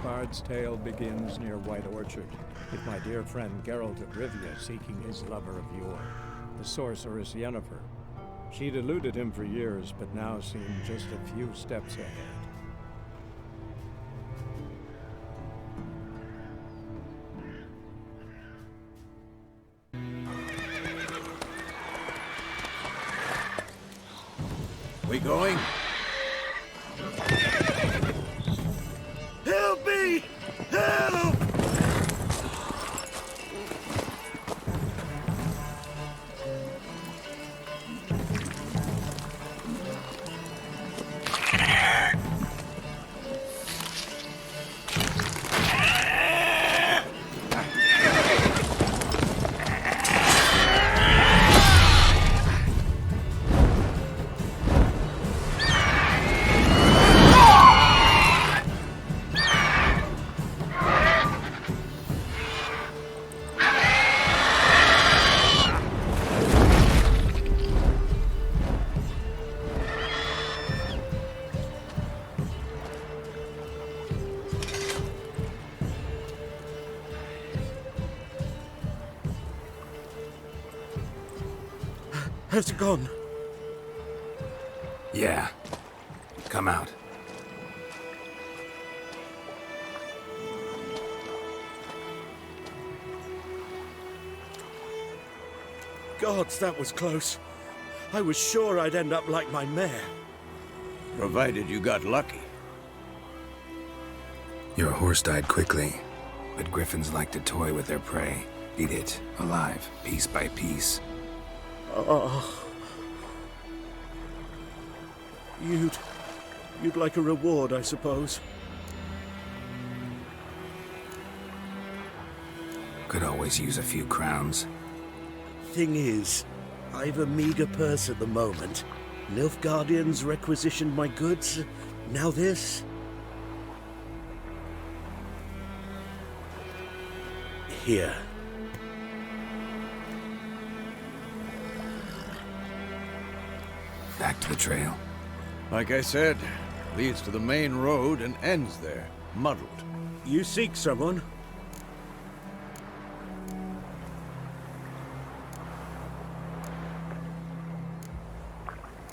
bard's tale begins near White Orchard, with my dear friend Geralt of Rivia seeking his lover of yore, the sorceress Yennefer. She'd eluded him for years, but now seemed just a few steps ahead. We going? Help me! Help! Has it gone? Yeah. Come out. Gods, that was close. I was sure I'd end up like my mare. Provided you got lucky. Your horse died quickly, but griffins like to toy with their prey. Eat it, alive, piece by piece. Oh. You'd like a reward, I suppose. Could always use a few crowns. Thing is, I've a meager purse at the moment. Nilfgaardians requisitioned my goods. Now this. Here. Back to the trail. Like I said, leads to the main road and ends there, muddled. You seek someone?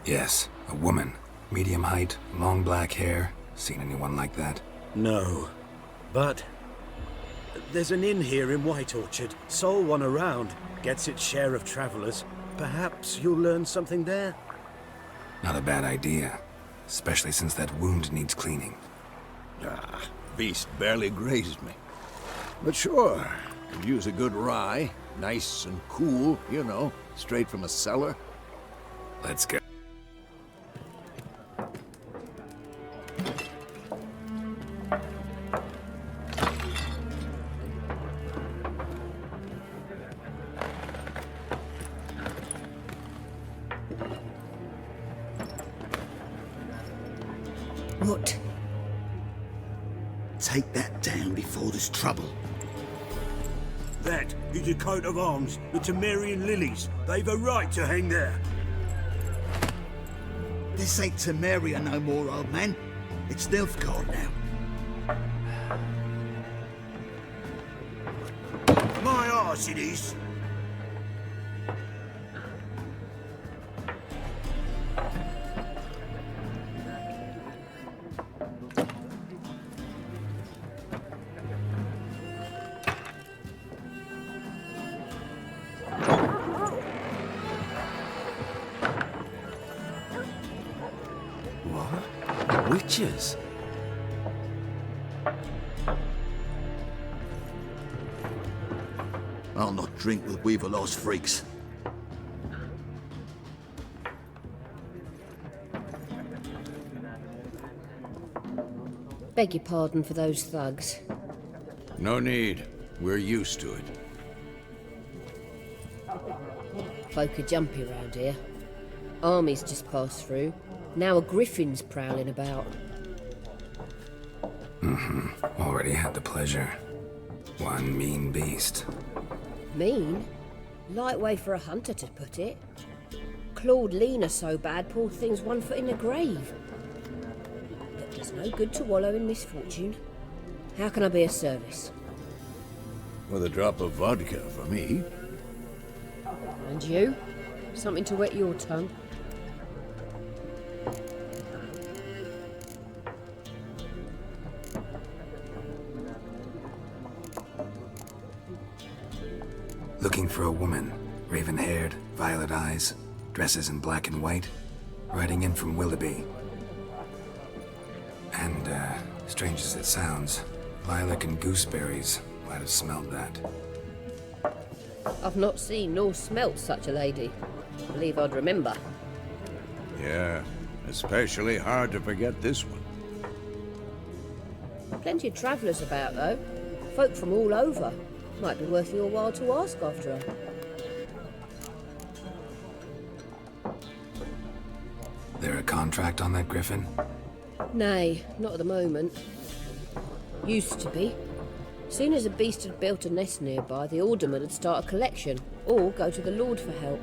Yes, a woman. Medium height, long black hair. Seen anyone like that? No. But there's an inn here in White Orchard. Sole one around. Gets its share of travelers. Perhaps you'll learn something there? Not a bad idea. Especially since that wound needs cleaning. Ah, beast barely grazed me. But sure, could use a good rye. Nice and cool, you know, straight from a cellar. Let's go. What? Take that down before there's trouble. That is a coat of arms, the Temerian lilies. They've a right to hang there. This ain't Temeria no more, old man. It's Nilfgaard now. My arse it is. Witches? I'll not drink with Weaverlaw's freaks. Beg your pardon for those thugs. No need. We're used to it. Folk are jumpy around here. Armies just passed through. Now a griffin's prowling about. Already had the pleasure. One mean beast. Mean? Light way for a hunter to put it. Clawed Lena so bad, poor thing's 1 foot in the grave. But there's no good to wallow in misfortune. How can I be of service? With a drop of vodka for me. And you? Something to wet your tongue? Looking for a woman. Raven-haired, violet eyes, dresses in black and white. Riding in from Willoughby. And, strange as it sounds, lilac and gooseberries might have smelled that. I've not seen nor smelt such a lady. I believe I'd remember. Yeah, especially hard to forget this one. Plenty of travellers about, though. Folk from all over. Might be worth your while to ask after her. There a contract on that griffin? Nay, not at the moment. Used to be. Soon as a beast had built a nest nearby, the alderman would start a collection, or go to the Lord for help.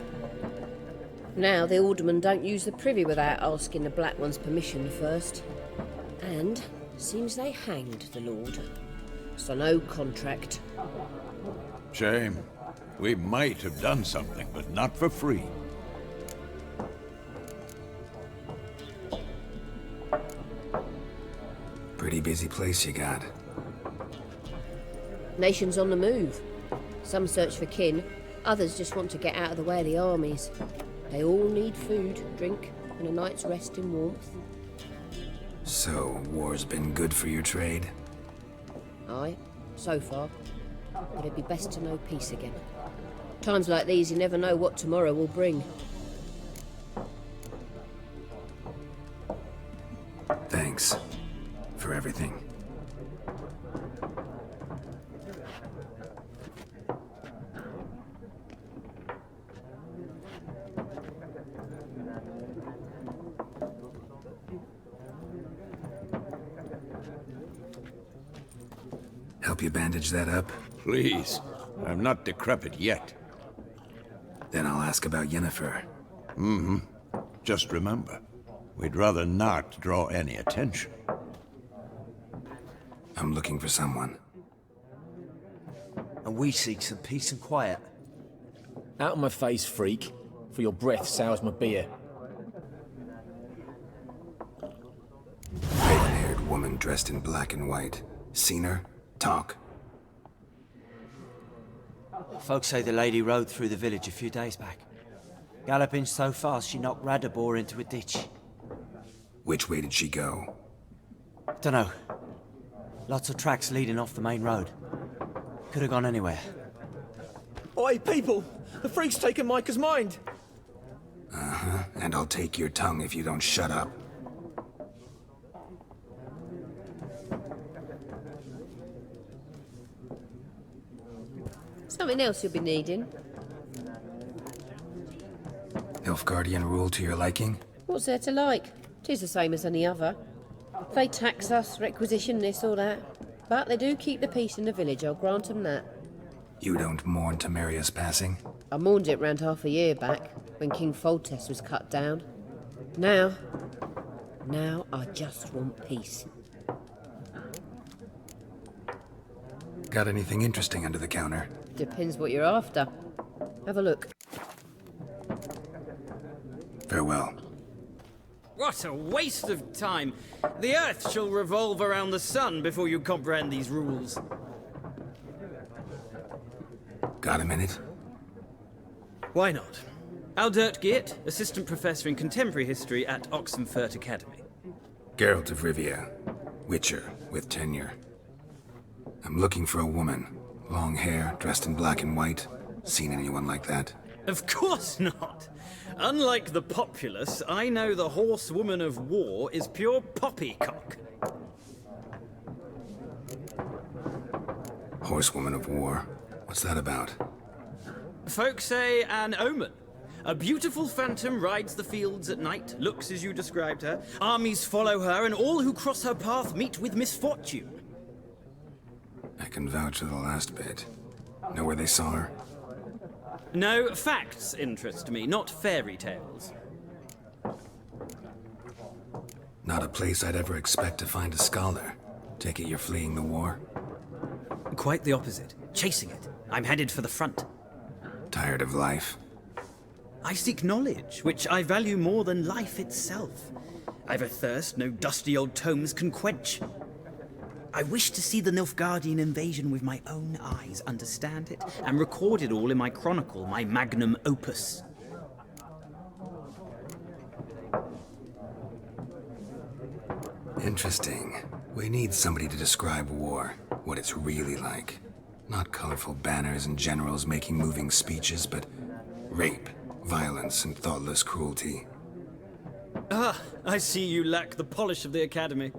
Now the aldermen don't use the privy without asking the Black One's permission first. And seems they hanged the Lord. So no contract. Shame. We might have done something, but not for free. Pretty busy place you got. Nations on the move. Some search for kin, others just want to get out of the way of the armies. They all need food, drink, and a night's rest in warmth. So, war's been good for your trade? Aye, so far. But it'd be best to know peace again. Times like these, you never know what tomorrow will bring. Thanks. For everything. Help you bandage that up? Please. I'm not decrepit yet. Then I'll ask about Yennefer. Mm-hmm. Just remember, we'd rather not draw any attention. I'm looking for someone. And we seek some peace and quiet. Out of my face, freak, for your breath sours my beer. Raven-haired woman dressed in black and white. Seen her? Talk. Folks say the lady rode through the village a few days back. Galloping so fast she knocked Radabor into a ditch. Which way did she go? Dunno. Lots of tracks leading off the main road. Could have gone anywhere. Oi, people! The freak's taken Micah's mind! Uh-huh, and I'll take your tongue if you don't shut up. Something else you'll be needing. Nilfgaardian rule to your liking? What's there to like? 'Tis the same as any other. They tax us, requisition this or that. But they do keep the peace in the village, I'll grant 'em that. You don't mourn Temeria's passing? I mourned it round half a year back, when King Foltest was cut down. Now I just want peace. Got anything interesting under the counter? Depends what you're after. Have a look. Farewell. What a waste of time! The Earth shall revolve around the sun before you comprehend these rules. Got a minute? Why not? Aldert Geert, Assistant Professor in Contemporary History at Oxenfurt Academy. Geralt of Rivia. Witcher, with tenure. I'm looking for a woman. Long hair, dressed in black and white. Seen anyone like that? Of course not! Unlike the populace, I know the horsewoman of war is pure poppycock. Horsewoman of war. What's that about? Folk say an omen. A beautiful phantom rides the fields at night, looks as you described her. Armies follow her, and all who cross her path meet with misfortune. I can vouch for the last bit. Know where they saw her? No, facts interest me, not fairy tales. Not a place I'd ever expect to find a scholar. Take it you're fleeing the war? Quite the opposite. Chasing it. I'm headed for the front. Tired of life? I seek knowledge, which I value more than life itself. I've a thirst no dusty old tomes can quench. I wish to see the Nilfgaardian invasion with my own eyes, understand it, and record it all in my chronicle, my magnum opus. Interesting. We need somebody to describe war, what it's really like. Not colorful banners and generals making moving speeches, but rape, violence, and thoughtless cruelty. Ah, I see you lack the polish of the Academy.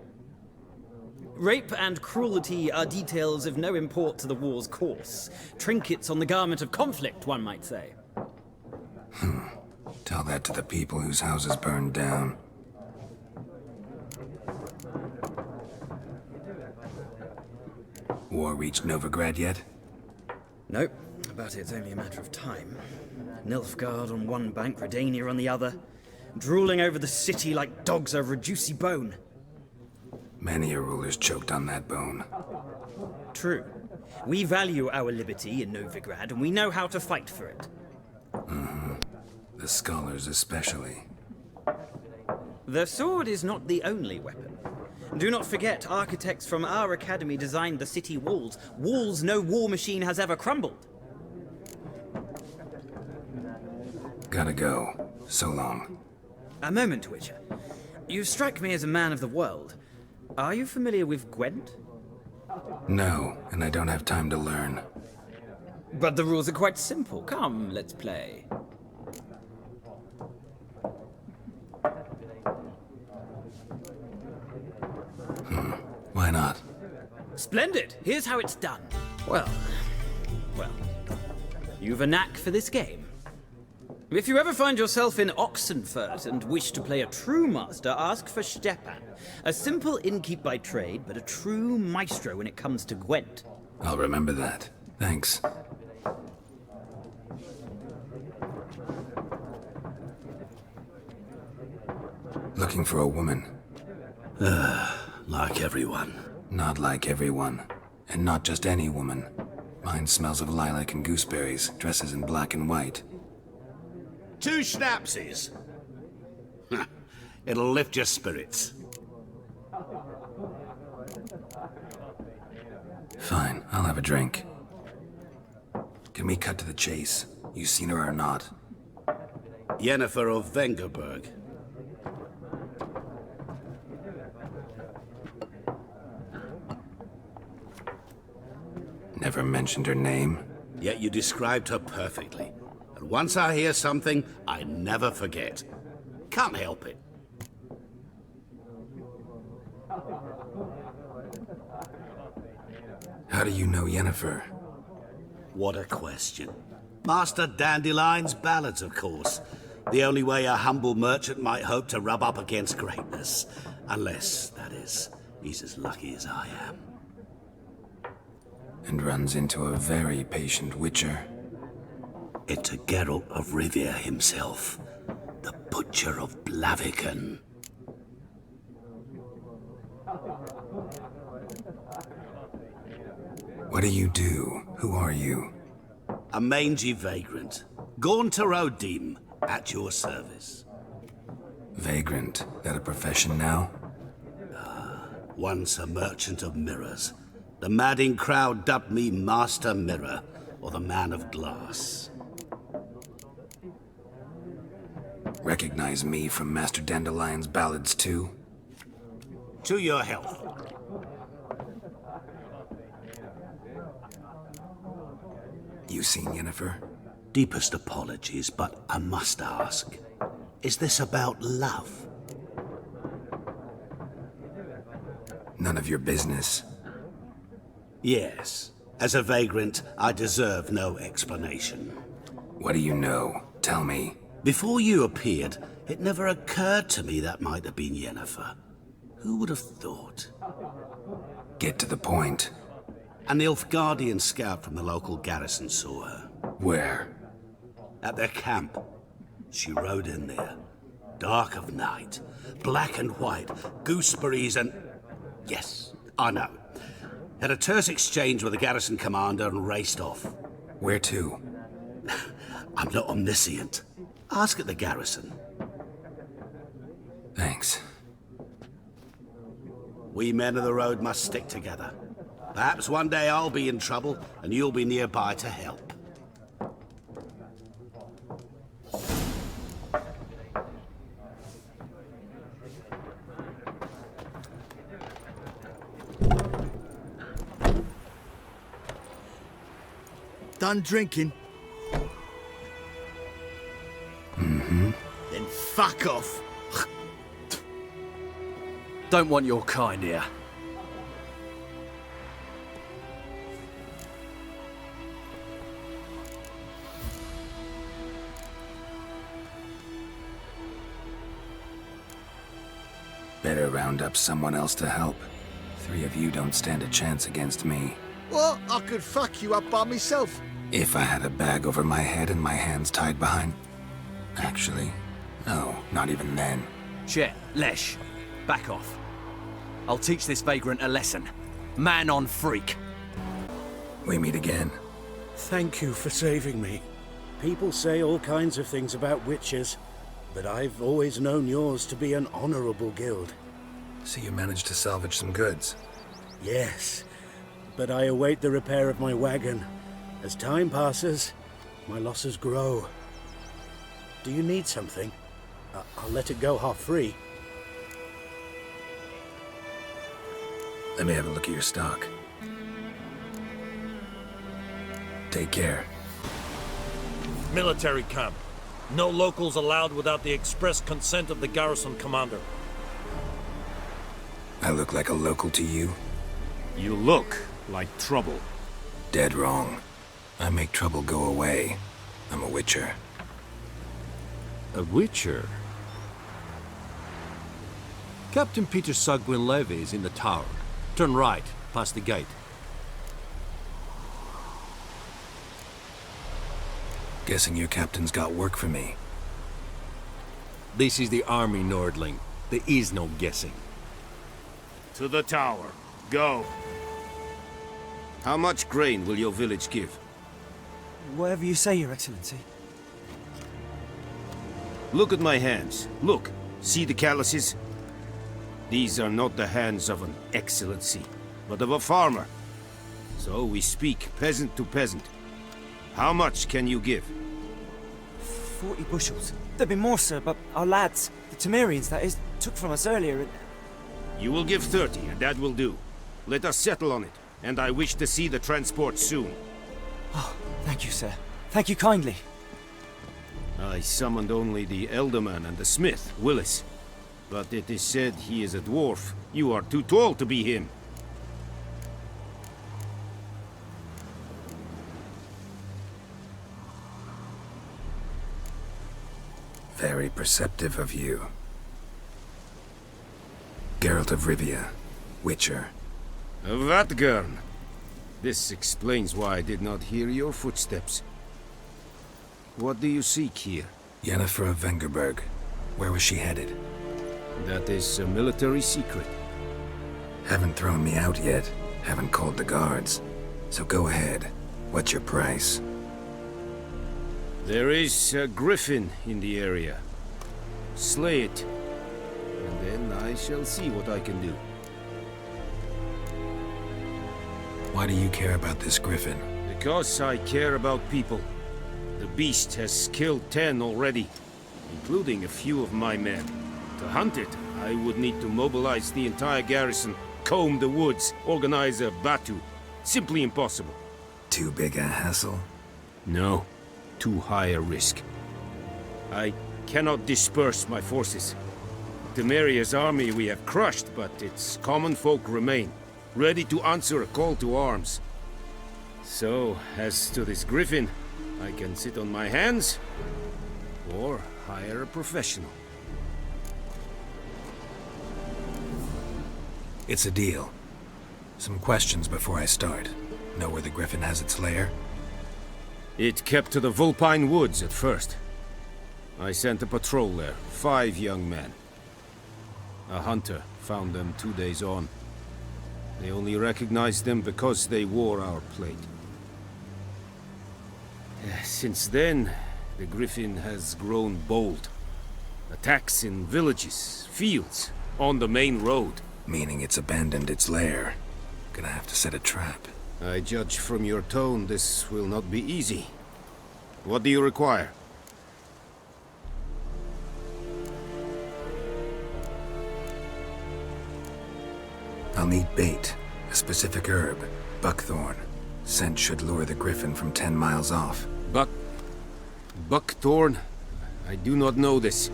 Rape and cruelty are details of no import to the war's course. Trinkets on the garment of conflict, one might say. Tell that to the people whose houses burned down. War reached Novigrad yet? Nope, but it's only a matter of time. Nilfgaard on one bank, Redania on the other, drooling over the city like dogs over a juicy bone. Many a ruler's choked on that bone. True. We value our liberty in Novigrad, and we know how to fight for it. The scholars especially. The sword is not the only weapon. Do not forget, architects from our academy designed the city walls. Walls no war machine has ever crumbled. Gotta go. So long. A moment, Witcher. You strike me as a man of the world. Are you familiar with Gwent? No, and I don't have time to learn. But the rules are quite simple. Come, let's play. Why not? Splendid! Here's how it's done. Well, you've a knack for this game. If you ever find yourself in Oxenfurt and wish to play a true master, ask for Stepan. A simple innkeep by trade, but a true maestro when it comes to Gwent. I'll remember that. Thanks. Looking for a woman. Like everyone. Not like everyone. And not just any woman. Mine smells of lilac and gooseberries, dresses in black and white. 2 schnapsies. It'll lift your spirits. Fine, I'll have a drink. Can we cut to the chase? You seen her or not? Yennefer of Vengerberg. Never mentioned her name. Yet you described her perfectly. And once I hear something, I never forget. Can't help it. How do you know Yennefer? What a question. Master Dandelion's ballads, of course. The only way a humble merchant might hope to rub up against greatness. Unless, that is, he's as lucky as I am. And runs into a very patient witcher. Into Geralt of Rivia himself, the Butcher of Blaviken. What do you do? Who are you? A mangy vagrant. Gaunter Odim, at your service. Vagrant. That a profession now? Once a merchant of mirrors. The madding crowd dubbed me Master Mirror, or the Man of Glass. Recognize me from Master Dandelion's ballads too? To your health. You seen Yennefer? Deepest apologies, but I must ask. Is this about love? None of your business. Yes. As a vagrant, I deserve no explanation. What do you know? Tell me. Before you appeared, it never occurred to me that might have been Yennefer. Who would have thought? Get to the point. An Nilfgaardian scout from the local garrison saw her. Where? At their camp. She rode in there. Dark of night. Black and white. Gooseberries and... Yes, I know. Had a terse exchange with the garrison commander and raced off. Where to? I'm not omniscient. Ask at the garrison. Thanks. We men of the road must stick together. Perhaps one day I'll be in trouble and you'll be nearby to help. Done drinking? Mm-hmm. Then fuck off. Don't want your kind here. Better round up someone else to help. 3 of you don't stand a chance against me. What? I could fuck you up by myself. If I had a bag over my head and my hands tied behind... Actually, no, not even then. Chet, Lesh, back off. I'll teach this vagrant a lesson. Man on freak. We meet again. Thank you for saving me. People say all kinds of things about witches, but I've always known yours to be an honorable guild. So you managed to salvage some goods? Yes, but I await the repair of my wagon. As time passes, my losses grow. Do you need something? I'll let it go half-free. Let me have a look at your stock. Take care. Military camp. No locals allowed without the express consent of the garrison commander. I look like a local to you? You look like trouble. Dead wrong. I make trouble go away. I'm a witcher. A witcher? Captain Peter Sagwin Levy is in the tower. Turn right, past the gate. Guessing your captain's got work for me. This is the army, Nordling. There is no guessing. To the tower. Go. How much grain will your village give? Whatever you say, Your Excellency. Look at my hands. Look. See the calluses? These are not the hands of an excellency, but of a farmer. So we speak peasant to peasant. How much can you give? 40 bushels. There'd be more, sir, but our lads, the Temerians, that is, took from us earlier and... You will give 30, and that will do. Let us settle on it, and I wish to see the transport soon. Oh, thank you, sir. Thank you kindly. I summoned only the Elderman and the smith, Willis. But it is said he is a dwarf. You are too tall to be him. Very perceptive of you. Geralt of Rivia, Witcher. Vatgern! This explains why I did not hear your footsteps. What do you seek here? Yennefer of Vengerberg. Where was she headed? That is a military secret. Haven't thrown me out yet. Haven't called the guards. So go ahead. What's your price? There is a griffin in the area. Slay it. And then I shall see what I can do. Why do you care about this griffin? Because I care about people. The beast has killed 10 already, including a few of my men. To hunt it, I would need to mobilize the entire garrison, comb the woods, organize a batu. Simply impossible. Too big a hassle? No. Too high a risk. I cannot disperse my forces. Temeria's army we have crushed, but its common folk remain, ready to answer a call to arms. So, as to this griffin, I can sit on my hands, or hire a professional. It's a deal. Some questions before I start. Know where the griffin has its lair? It kept to the Vulpine Woods at first. I sent a patrol there, 5 young men. A hunter found them 2 days on. They only recognized them because they wore our plate. Since then, the Griffin has grown bold. Attacks in villages, fields, on the main road. Meaning it's abandoned its lair. Gonna have to set a trap. I judge from your tone this will not be easy. What do you require? I'll need bait, a specific herb, buckthorn. Scent should lure the Griffin from 10 miles off. Buckthorn? I do not know this,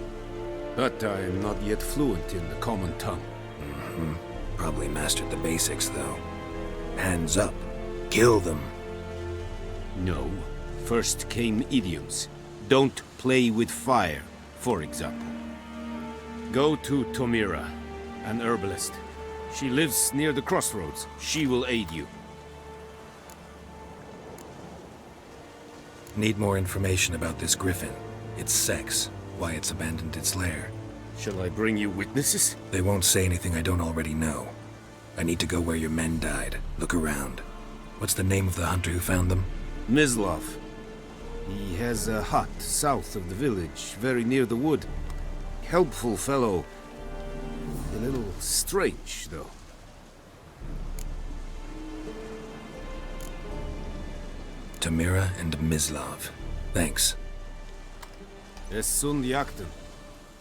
but I am not yet fluent in the common tongue. Probably mastered the basics, though. Hands up. Kill them. No. First came idioms. Don't play with fire, for example. Go to Tomira, an herbalist. She lives near the crossroads. She will aid you. Need more information about this Griffin. Its sex, why it's abandoned its lair. Shall I bring you witnesses? They won't say anything I don't already know. I need to go where your men died. Look around. What's the name of the hunter who found them? Mislav. He has a hut south of the village, very near the wood. Helpful fellow. A little strange, though. Tamira and Mislav. Thanks. Es sunt Yakten.